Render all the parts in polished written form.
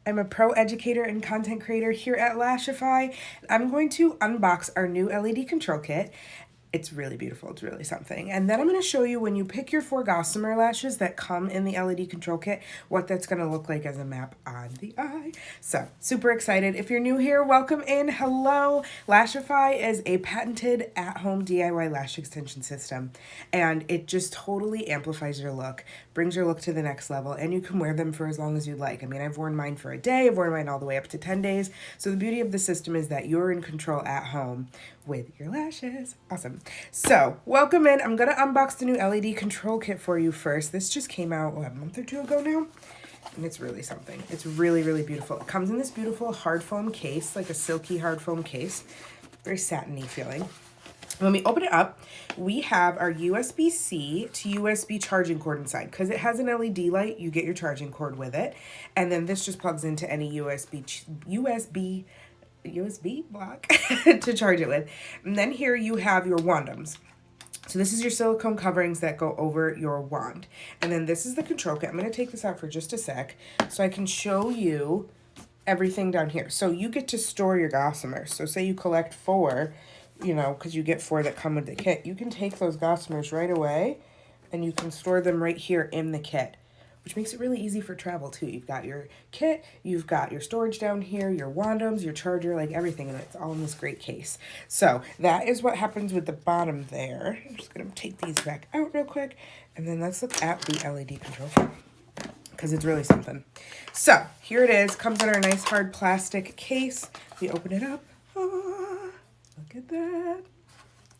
I'm a pro educator and content creator here at Lashify. I'm going to unbox our new LED control kit. It's really beautiful. It's really something. And then I'm going to show you when you pick your 4 Gossamer lashes that come in the LED control kit, what that's going to look like as a map on the eye. So super excited. If you're new here, welcome in. Hello. Lashify is a patented at-home DIY lash extension system, and it just totally amplifies your look, brings your look to the next level, and you can wear them for as long as you'd like. I mean, I've worn mine for a day. I've worn mine all the way up to 10 days. So the beauty of the system is that you're in control at home with your lashes. Awesome. So welcome in. I'm going to unbox the new LED control kit for you first. This just came out, what, a month or 2 ago now? And it's really something. It's really, really beautiful. It comes in this beautiful hard foam case, like a silky hard foam case. Very satiny feeling. When we open it up, we have our USB-C to USB charging cord inside. Because it has an LED light, you get your charging cord with it. And then this just plugs into any USB block to charge it with. And then here you have your wandums. So this is your silicone coverings that go over your wand. And then this is the control kit. I'm going to take this out for just a sec so I can show you everything down here. So you get to store your Gossamers. So say you collect 4, you know, because you get 4 that come with the kit. You can take those Gossamers right away and you can store them right here in the kit, which makes it really easy for travel too. You've got your kit, you've got your storage down here, your wandums, your charger, like everything, and it's all in this great case. So that is what happens with the bottom there. I'm just gonna take these back out real quick, and then let's look at the LED control kit, because it's really something. So here it is, comes in our nice hard plastic case. We open it up, look at that.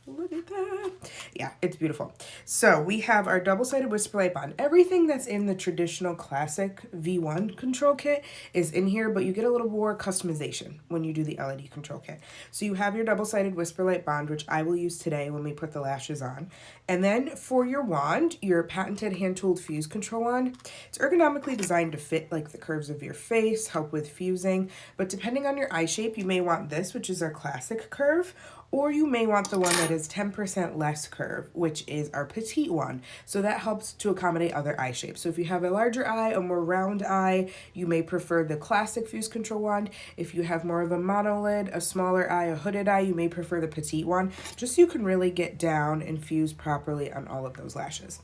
Look at that. Yeah, it's beautiful. So we have our double-sided whisper light bond. Everything that's in the traditional classic V1 control kit is in here, but you get a little more customization when you do the LED control kit. So you have your double-sided whisper light bond, which I will use today when we put the lashes on. And then for your wand, your patented hand-tooled fuse control wand. It's ergonomically designed to fit like the curves of your face, help with fusing. But depending on your eye shape, you may want this, which is our classic curve, or you may want the one that is 10% less curve, which is our petite one. So that helps to accommodate other eye shapes. So if you have a larger eye, a more round eye, you may prefer the classic fuse control wand. If you have more of a monolid, a smaller eye, a hooded eye, you may prefer the petite one, just so you can really get down and fuse properly on all of those lashes.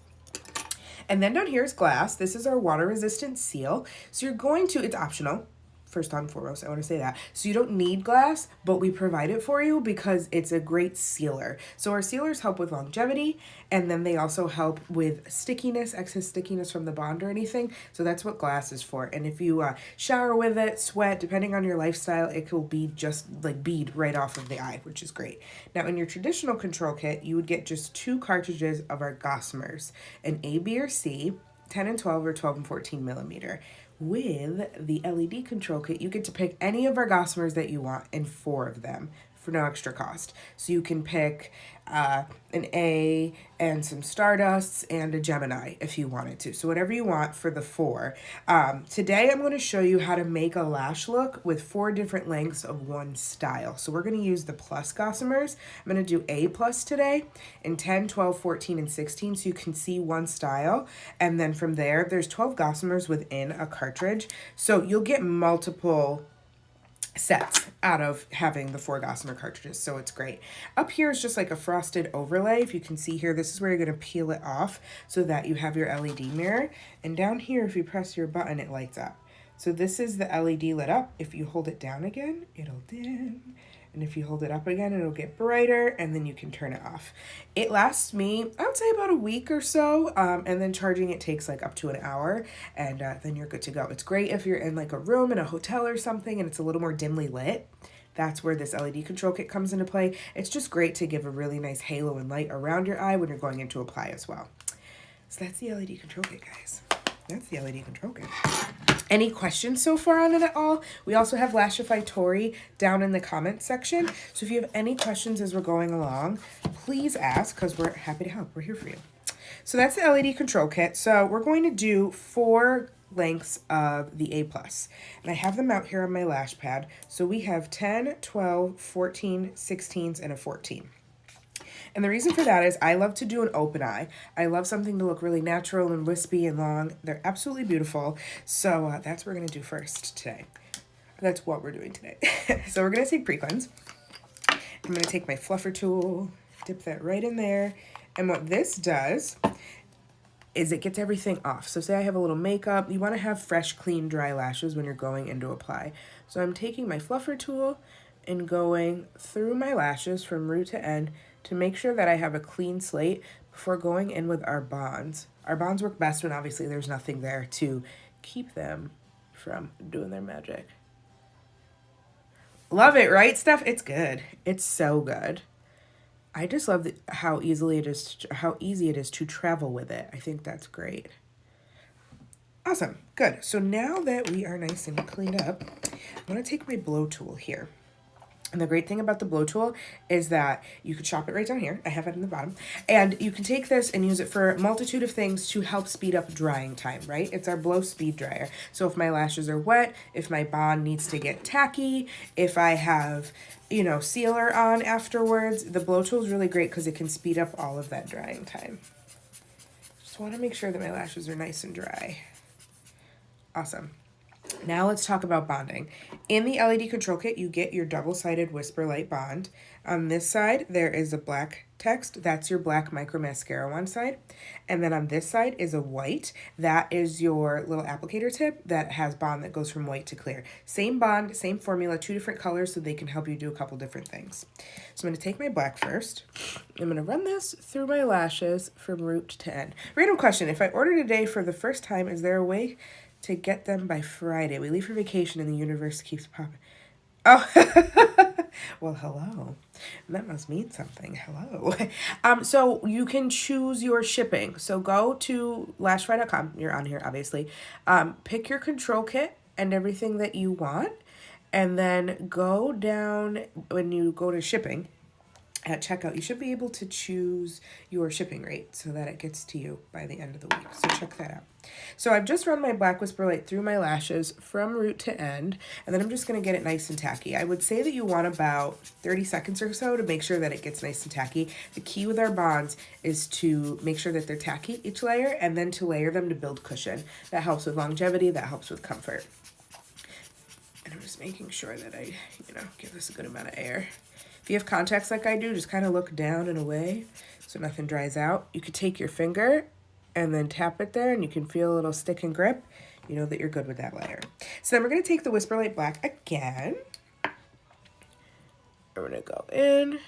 And then down here is glass. This is our water resistant seal. So you're going to, it's optional. First and foremost, I want to say that. So you don't need glass, but we provide it for you because it's a great sealer. So our sealers help with longevity, and then they also help with stickiness, excess stickiness from the bond or anything. So that's what glass is for. And if you shower with it, sweat, depending on your lifestyle, it will be just like bead right off of the eye, which is great. Now in your traditional control kit, you would get just 2 cartridges of our Gossamers, an A, B, or C, 10 and 12 or 12 and 14 millimeter. With the LED control kit, you get to pick any of our Gossamers that you want and 4 of them for no extra cost. So you can pick an A and some Stardusts and a Gemini if you wanted to. So whatever you want for the 4. Today I'm going to show you how to make a lash look with 4 different lengths of one style. So we're going to use the plus Gossamers. I'm going to do A plus today in 10, 12, 14, and 16 so you can see one style. And then from there, there's 12 Gossamers within a cartridge. So you'll get multiple sets out of having the 4 Gossamer cartridges, so it's great. Up here is just like a frosted overlay. If you can see here, this is where you're going to peel it off so that you have your LED mirror. And down here, if you press your button, it lights up. So this is the LED lit up. If you hold it down again, it'll dim. And if you hold it up again, it'll get brighter, and then you can turn it off. It lasts me, I would say, about a week or so, and then charging it takes like up to an hour, and then you're good to go. It's great if you're in like a room in a hotel or something, and it's a little more dimly lit. That's where this LED control kit comes into play. It's just great to give a really nice halo and light around your eye when you're going in to apply as well. So that's the LED control kit, guys. That's the LED control kit. Any questions so far on it at all? We also have Lashify Tori down in the comments section. So if you have any questions as we're going along, please ask because we're happy to help. We're here for you. So that's the LED control kit. So we're going to do 4 lengths of the A+. And I have them out here on my lash pad. So we have 10, 12, 14, 16s, and a 14. And the reason for that is I love to do an open eye. I love something to look really natural and wispy and long. They're absolutely beautiful. So that's what we're going to do first today. That's what we're doing today. So we're going to take pre-cleanse. I'm going to take my fluffer tool, dip that right in there. And what this does is it gets everything off. So say I have a little makeup. You want to have fresh, clean, dry lashes when you're going in to apply. So I'm taking my fluffer tool and going through my lashes from root to end to make sure that I have a clean slate before going in with our bonds. Our bonds work best when obviously there's nothing there to keep them from doing their magic. Love it, right, Steph? It's good. It's so good. I just love how easy it is to travel with it. I think that's great. Awesome. Good. So now that we are nice and cleaned up, I'm going to take my blow tool here. And the great thing about the blow tool is that you could chop it right down here. I have it in the bottom. And you can take this and use it for a multitude of things to help speed up drying time, right? It's our blow speed dryer. So if my lashes are wet, if my bond needs to get tacky, if I have, you know, sealer on afterwards, the blow tool is really great because it can speed up all of that drying time. Just want to make sure that my lashes are nice and dry. Awesome. Now let's talk about bonding. In the LED Control Kit, you get your double-sided Whisper Light bond. On this side, there is a black text. That's your black micro mascara on one side. And then on this side is a white. That is your little applicator tip that has bond that goes from white to clear. Same bond, same formula, 2 different colors so they can help you do a couple different things. So I'm going to take my black first. I'm going to run this through my lashes from root to end. Random question. If I order today for the first time, is there a way to get them by Friday? We leave for vacation and the universe keeps popping. Oh, well, hello. That must mean something. Hello. So you can choose your shipping. So go to Lashify.com. You're on here, obviously. Pick your control kit and everything that you want. And then go down when you go to shipping. At checkout, you should be able to choose your shipping rate so that it gets to you by the end of the week. So check that out. So I've just run my black Whisper Light through my lashes from root to end, and then I'm just going to get it nice and tacky. I would say that you want about 30 seconds or so to make sure that it gets nice and tacky. The key with our bonds is to make sure that they're tacky each layer and then to layer them to build cushion. That helps with longevity, that helps with comfort. And I'm just making sure that I, give this a good amount of air. If you have contacts like I do, just kind of look down and away so nothing dries out. You could take your finger and then tap it there and you can feel a little stick and grip. You know that you're good with that layer. So then we're going to take the Whisper Light Black again. We're going to go in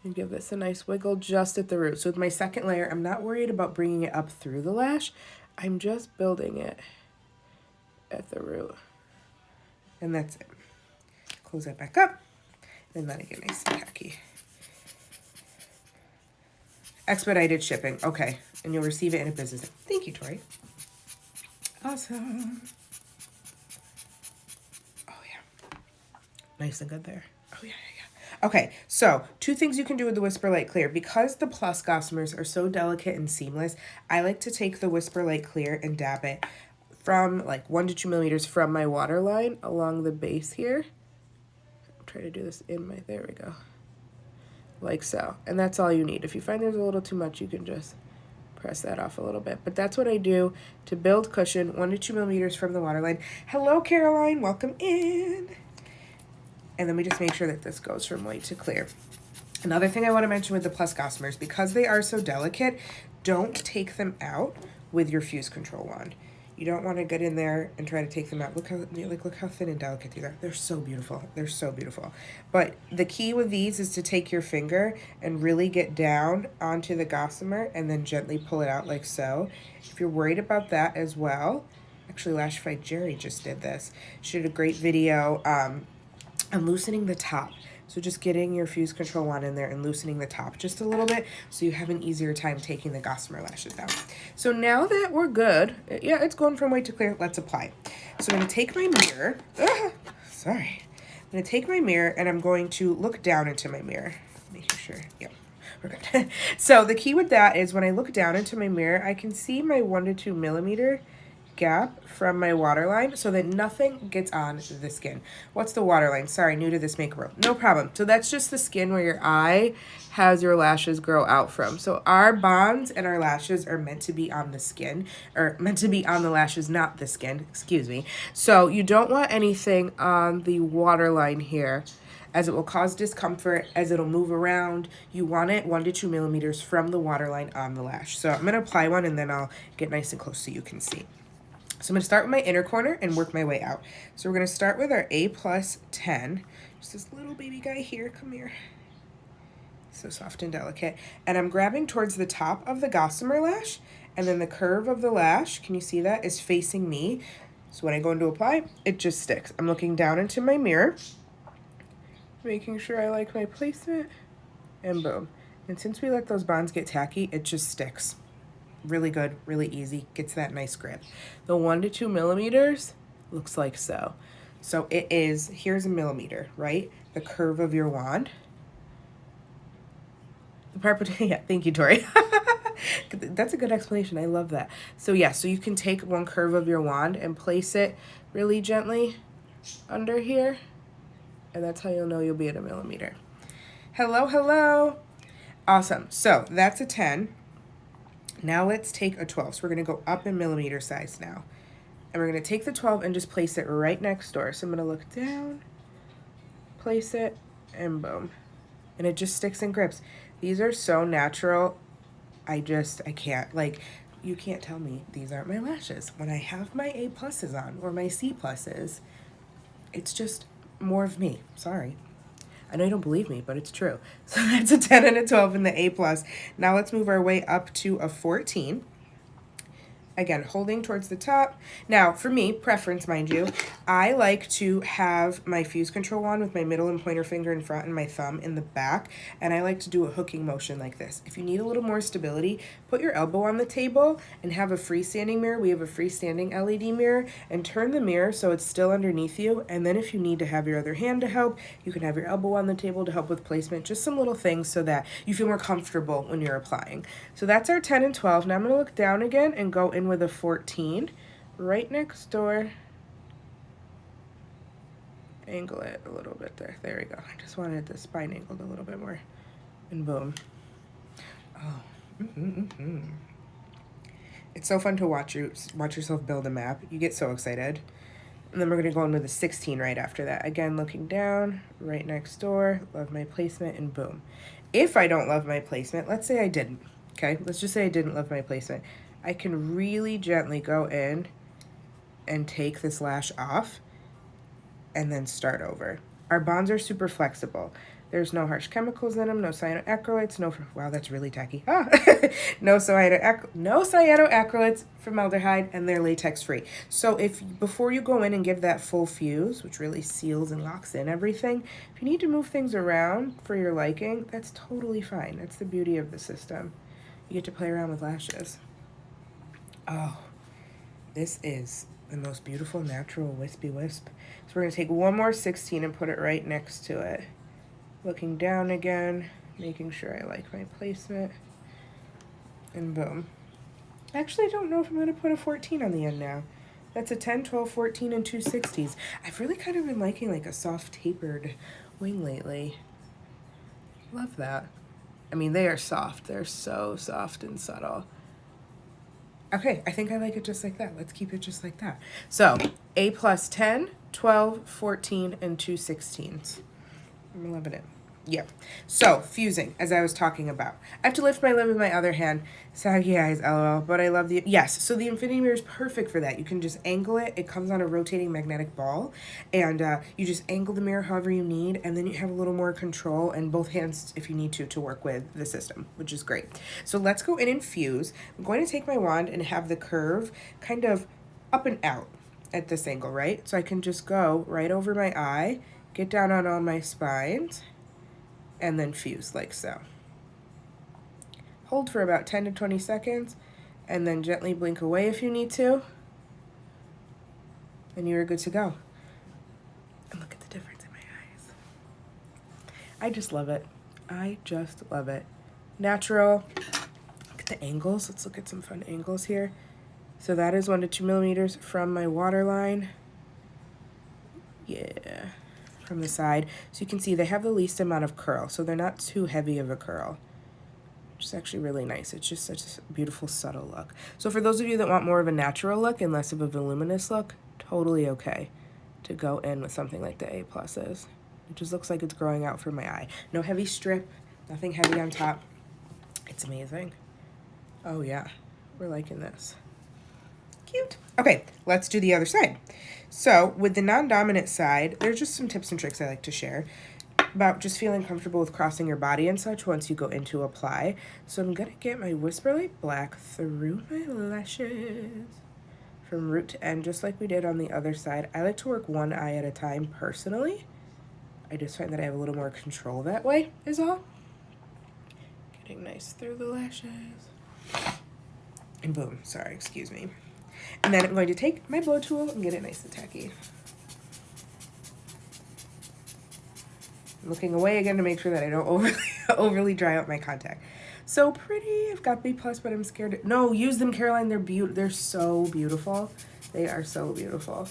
and give this a nice wiggle just at the root. So with my second layer, I'm not worried about bringing it up through the lash. I'm just building it at the root. And that's it. Close that back up. And let it get nice and tacky. Expedited shipping. Okay. And you'll receive it in a business day. Thank you, Tori. Awesome. Oh, yeah. Nice and good there. Oh, yeah. Okay, so 2 things you can do with the Whisper Light Clear. Because the Plus Gossomers are so delicate and seamless, I like to take the Whisper Light Clear and dab it from like 1 to 2 millimeters from my waterline along the base here. Try to do this in my, there we go, like so. And that's all you need. If you find there's a little too much, you can just press that off a little bit. But that's what I do to build cushion, 1 to 2 millimeters from the waterline. Hello, Caroline, welcome in. And then we just make sure that this goes from white to clear. Another thing I want to mention with the Plus Gossomers, because they are so delicate, don't take them out with your fuse control wand. You don't want to get in there and try to take them out. Look how thin and delicate these are. They're so beautiful. They're so beautiful. But the key with these is to take your finger and really get down onto the gossamer and then gently pull it out like so. If you're worried about that as well, actually Lashify Jerry just did this. She did a great video on loosening the top. So just getting your fuse control wand in there and loosening the top just a little bit so you have an easier time taking the gossamer lashes down. So now that we're good, yeah, it's going from white to clear, let's apply. So I'm going to take my mirror. Sorry. I'm going to take my mirror and I'm going to look down into my mirror. Making sure, yeah, we're good. So the key with that is when I look down into my mirror, I can see my 1 to 2 millimeter gap from my waterline so that nothing gets on the skin. What's the waterline? Sorry, new to this makeup world. No problem. So that's just the skin where your eye has your lashes grow out from. So our bonds and our lashes are meant to be on the skin, or meant to be on the lashes, not the skin, excuse me. So you don't want anything on the waterline here, as it will cause discomfort, as it'll move around. You want it 1 to 2 millimeters from the waterline on the lash. So I'm gonna apply one and then I'll get nice and close so you can see. So I'm gonna start with my inner corner and work my way out. So we're gonna start with our A+10. Just this little baby guy here, come here. So soft and delicate. And I'm grabbing towards the top of the Gossamer lash, and then the curve of the lash, can you see that, is facing me. So when I go into apply, it just sticks. I'm looking down into my mirror, making sure I like my placement, and boom. And since we let those bonds get tacky, it just sticks. Really good, really easy, gets that nice grip. The 1 to 2 millimeters looks like so. So it is, here's a millimeter, right? The curve of your wand. The part, yeah, thank you, Tori. That's a good explanation, I love that. So yeah, so you can take one curve of your wand and place it really gently under here. And that's how you'll know you'll be at a millimeter. Hello, hello. Awesome. So that's a 10. Now let's take a 12. So we're going to go up in millimeter size now. And we're going to take the 12 and just place it right next door. So I'm going to look down, place it, and boom. And it just sticks and grips. These are so natural. I can't, like, you can't tell me these aren't my lashes. When I have my A pluses on or my C pluses, it's just more of me. Sorry. I know you don't believe me, but it's true. So that's a 10 and a 12 in the A+. Now let's move our way up to a 14. Again, holding towards the top. Now, for me, preference, mind you, I like to have my fuse control wand with my middle and pointer finger in front and my thumb in the back, and I like to do a hooking motion like this. If you need a little more stability, put your elbow on the table and have a freestanding mirror. We have a freestanding LED mirror, and turn the mirror so it's still underneath you, and then if you need to have your other hand to help, you can have your elbow on the table to help with placement, just some little things so that you feel more comfortable when you're applying. So that's our 10 and 12. Now I'm going to look down again and go in with a 14 right next door. Angle it a little bit there. There we go. I just wanted the spine angled a little bit more. And boom. Oh. It's so fun to watch yourself build a map. You get so excited. And then we're going to go in with a 16 right after that. Again, looking down, right next door, love my placement, and boom. If I don't love my placement, let's say I didn't, okay? Let's just say I didn't love my placement. I can really gently go in and take this lash off and then start over. Our bonds are super flexible. There's no harsh chemicals in them, no cyanoacrylates, wow, that's really tacky. No cyanoacrylates, formaldehyde, and they're latex free. So before you go in and give that full fuse, which really seals and locks in everything, if you need to move things around for your liking, that's totally fine. That's the beauty of the system. You get to play around with lashes. Oh, this is the most beautiful natural wispy wisp. So we're going to take one more 16 and put it right next to it. Looking down again, making sure I like my placement, and boom. Actually, I don't know if I'm going to put a 14 on the end now. That's a 10, 12, 14, and 2 60s. I've really kind of been liking like a soft tapered wing lately. Love that. I mean, they are soft. They're so soft and subtle. Okay, I think I like it just like that. Let's keep it just like that. So, A plus 10, 12, 14, and 2 16s. I'm loving it. Yeah. So, fusing, as I was talking about. I have to lift my lid with my other hand. Saggy eyes, lol. But I love the... Yes, so the infinity mirror is perfect for that. You can just angle it. It comes on a rotating magnetic ball. And you just angle the mirror however you need. And then you have a little more control and both hands, if you need to work with the system, which is great. So, let's go in and fuse. I'm going to take my wand and have the curve kind of up and out at this angle, right? So, I can just go right over my eye, get down on all my spines, and then fuse like so. Hold for about 10 to 20 seconds, and then gently blink away if you need to, and you're good to go. And look at the difference in my eyes. I just love it. I just love it. Natural. Look at the angles. Let's look at some fun angles here. So that is 1 to 2 millimeters from my waterline. Yeah, from the side. So you can see they have the least amount of curl, so they're not too heavy of a curl. Which is actually really nice. It's just such a beautiful, subtle look. So for those of you that want more of a natural look and less of a voluminous look, totally okay to go in with something like the A+. It just looks like it's growing out from my eye. No heavy strip, nothing heavy on top. It's amazing. Oh yeah, we're liking this. Cute. Okay, let's do the other side. So with the non-dominant side, there's just some tips and tricks I like to share about just feeling comfortable with crossing your body and such once you go into apply. So I'm gonna get my Whisper Light Black through my lashes from root to end, just like we did on the other side. I like to work one eye at a time personally. I just find that I have a little more control that way, is all. Getting nice through the lashes. And boom, sorry, excuse me. And then I'm going to take my blow tool and get it nice and tacky. Looking away again to make sure that I don't overly dry out my contact. So pretty. I've got B+, but I'm scared. No, use them, Caroline. They're so beautiful. They are so beautiful.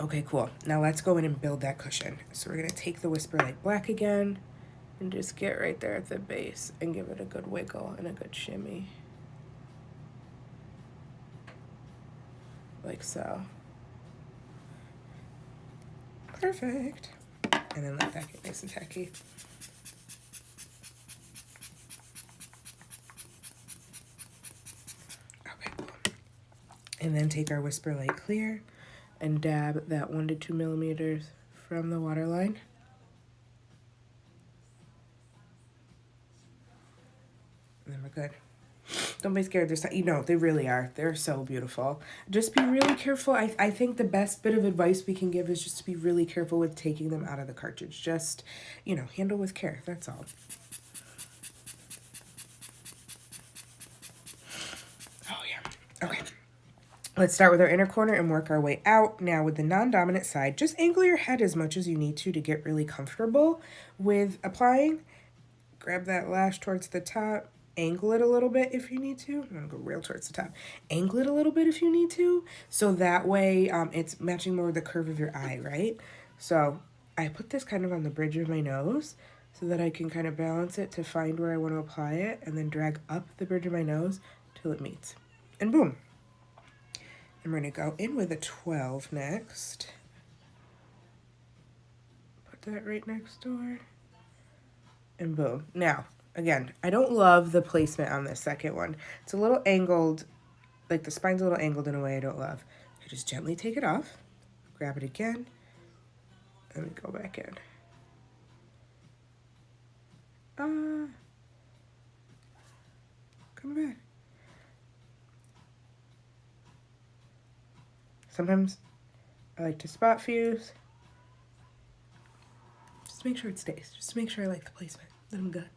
Okay, cool. Now let's go in and build that cushion. So we're going to take the Whisper Light Black again and just get right there at the base and give it a good wiggle and a good shimmy. Like so. Perfect. And then let that get nice and tacky. Okay, cool. And then take our Whisper Light Clear and dab that 1 to 2 millimeters from the waterline. And then we're good. Don't be scared. They really are. They're so beautiful. Just be really careful. I think the best bit of advice we can give is just to be really careful with taking them out of the cartridge. Just, handle with care. That's all. Oh, yeah. Okay. Let's start with our inner corner and work our way out. Now with the non-dominant side, just angle your head as much as you need to get really comfortable with applying. Grab that lash towards the top. Angle it a little bit if you need to. I'm gonna go real towards the top. Angle it a little bit if you need to. So that way it's matching more with the curve of your eye, right? So I put this kind of on the bridge of my nose so that I can kind of balance it to find where I want to apply it and then drag up the bridge of my nose till it meets. And boom. And we're gonna go in with a 12 next. Put that right next door. And boom. Now, again, I don't love the placement on this second one. It's a little angled, like the spine's a little angled in a way I don't love. I just gently take it off, grab it again, and we go back in. Come back. Sometimes I like to spot fuse. Just make sure it stays. Just make sure I like the placement. Then I'm good.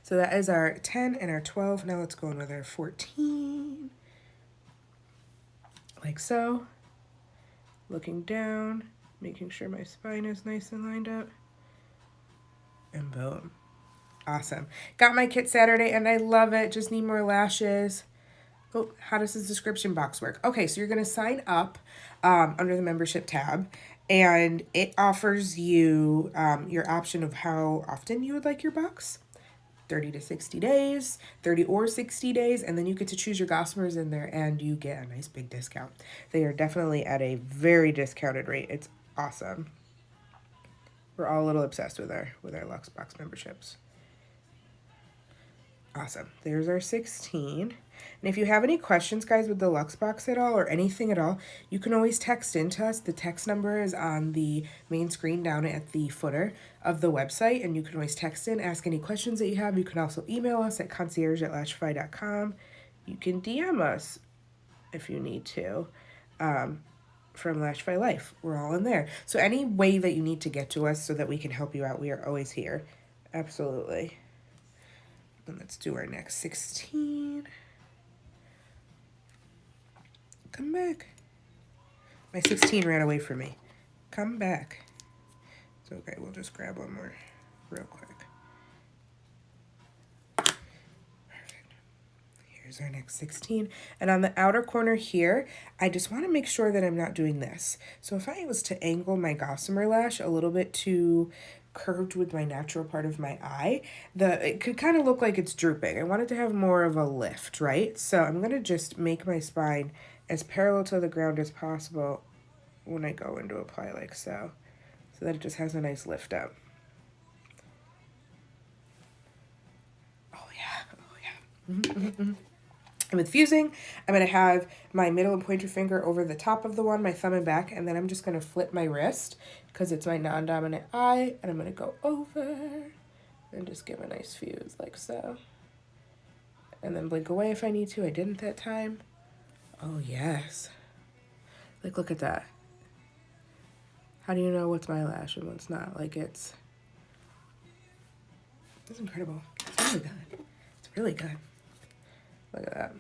So that is our 10 and our 12. Now let's go in with our 14. Like so. Looking down, making sure my spine is nice and lined up. And boom. Awesome. Got my kit Saturday and I love it. Just need more lashes. Oh, how does this description box work? Okay, so you're going to sign up under the membership tab, and it offers you your option of how often you would like your box. 30 to 60 days, 30 or 60 days, and then you get to choose your Gossamers in there, and you get a nice big discount. They are definitely at a very discounted rate. It's awesome. We're all a little obsessed with our Luxe Box memberships. Awesome. There's our 16. And if you have any questions, guys, with the Luxe Box at all or anything at all, you can always text into us. The text number is on the main screen down at the footer of the website, and you can always text in, ask any questions that you have. You can also email us at concierge@lashify.com. You can DM us if you need to from Lashify Life. We're all in there. So any way that you need to get to us so that we can help you out, we are always here. Absolutely. And let's do our next 16. Come back. My 16 ran away from me. Come back. It's okay, we'll just grab one more real quick. Perfect. Here's our next 16. And on the outer corner here, I just want to make sure that I'm not doing this. So if I was to angle my Gossamer lash a little bit too curved with my natural part of my eye, it could kind of look like it's drooping. I want it to have more of a lift, right? So I'm going to just make my spine as parallel to the ground as possible when I go in to apply like so that it just has a nice lift up. Oh yeah. And with fusing, I'm going to have my middle and pointer finger over the top of the one, my thumb and back, and then I'm just going to flip my wrist because it's my non-dominant eye, and I'm going to go over and just give a nice fuse like so. And then blink away if I need to. I didn't that time. Oh, yes. Like, look at that. How do you know what's my lash and what's not? Like, it's incredible. It's really good. It's really good. Look at that.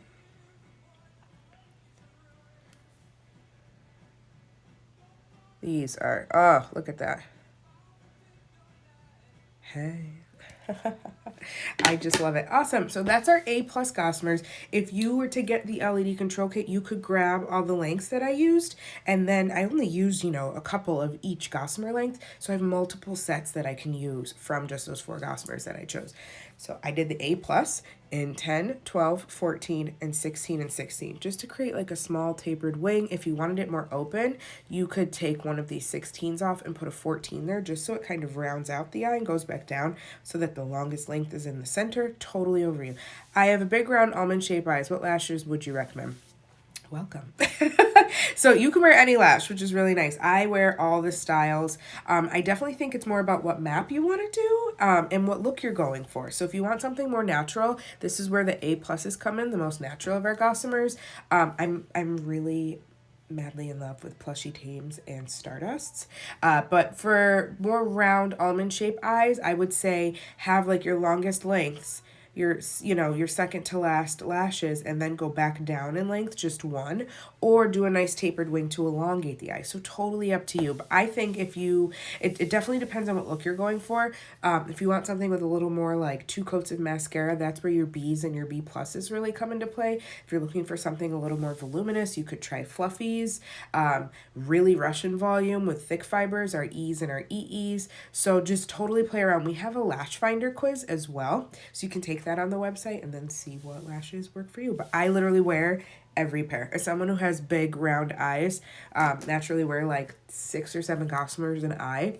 These are, oh, look at that. Hey. I just love it. Awesome. So that's our A+ Gossomers. If you were to get the LED Control Kit, you could grab all the lengths that I used. And then I only used, you know, a couple of each Gossamer length. So I have multiple sets that I can use from just those 4 Gossomers that I chose. So I did the A+ in 10, 12, 14, and 16 and 16, just to create like a small tapered wing. If you wanted it more open, you could take one of these 16s off and put a 14 there, just so it kind of rounds out the eye and goes back down so that the longest length is in the center. Totally over you. I have a big round almond shaped eyes. What lashes would you recommend? Welcome. So you can wear any lash, which is really nice. I wear all the styles. I definitely think it's more about what map you want to do and what look you're going for. So if you want something more natural, this is where the A+s come in, the most natural of our Gossomers. I'm really madly in love with plushy tames and stardusts. But for more round almond shaped eyes, I would say have like your longest lengths, your second to last lashes, and then go back down in length, just one, or do a nice tapered wing to elongate the eye. So totally up to you. But I think if it definitely depends on what look you're going for. If you want something with a little more like 2 coats of mascara, that's where your B's and your B+ really come into play. If you're looking for something a little more voluminous, you could try Fluffies. Really Russian volume with thick fibers, our E's and our EEs. So just totally play around. We have a lash finder quiz as well, so you can take that on the website and then see what lashes work for you. But I literally wear every pair. As someone who has big round eyes, naturally wear like 6 or 7 Gossomers an eye.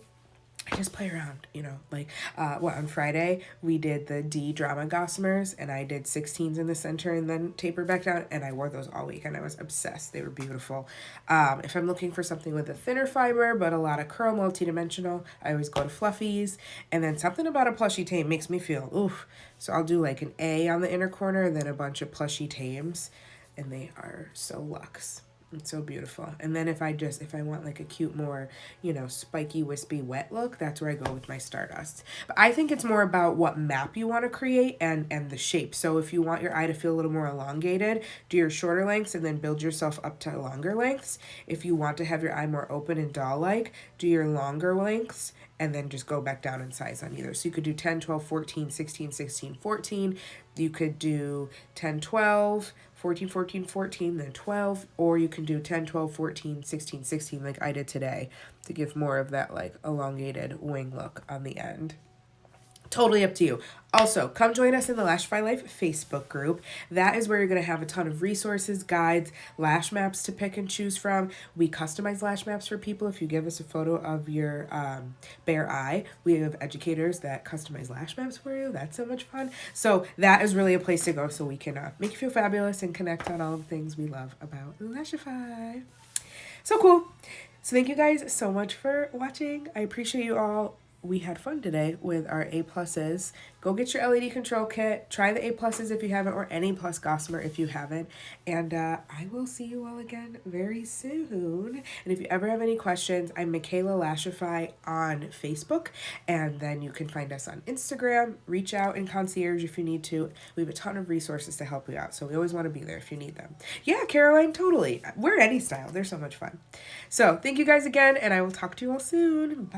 I just play around, you know, like, on Friday, we did the D Drama Gossomers, and I did 16s in the center and then tapered back down, and I wore those all week, and I was obsessed. They were beautiful. If I'm looking for something with a thinner fiber, but a lot of curl, multi-dimensional, I always go to Fluffies, and then something about a plushy tame makes me feel, oof. So I'll do like an A on the inner corner, and then a bunch of plushy tames, and they are so luxe. It's so beautiful. And then if I want like a cute, more, you know, spiky, wispy, wet look, that's where I go with my Stardust. But I think it's more about what map you want to create and the shape. So if you want your eye to feel a little more elongated, do your shorter lengths and then build yourself up to longer lengths. If you want to have your eye more open and doll-like, do your longer lengths and then just go back down in size on either. So you could do 10, 12, 14, 16, 16, 14. You could do 10, 12, 14, 14, 14, then 12, or you can do 10, 12, 14, 16, 16 like I did today to give more of that like elongated wing look on the end. Totally up to you. Also, come join us in the Lashify Life Facebook group. That is where you're going to have a ton of resources, guides, lash maps to pick and choose from. We customize lash maps for people. If you give us a photo of your bare eye, we have educators that customize lash maps for you. That's so much fun. So that is really a place to go so we can make you feel fabulous and connect on all the things we love about Lashify. So cool. So thank you guys so much for watching. I appreciate you all. We had fun today with our A+s. Go get your LED Control Kit. Try the A+s if you haven't, or any plus Gossamer if you haven't. And I will see you all again very soon. And if you ever have any questions, I'm MiKayla Lashify on Facebook. And then you can find us on Instagram. Reach out in concierge if you need to. We have a ton of resources to help you out. So we always want to be there if you need them. Yeah, Caroline, totally. Wear any style. They're so much fun. So thank you guys again, and I will talk to you all soon. Bye.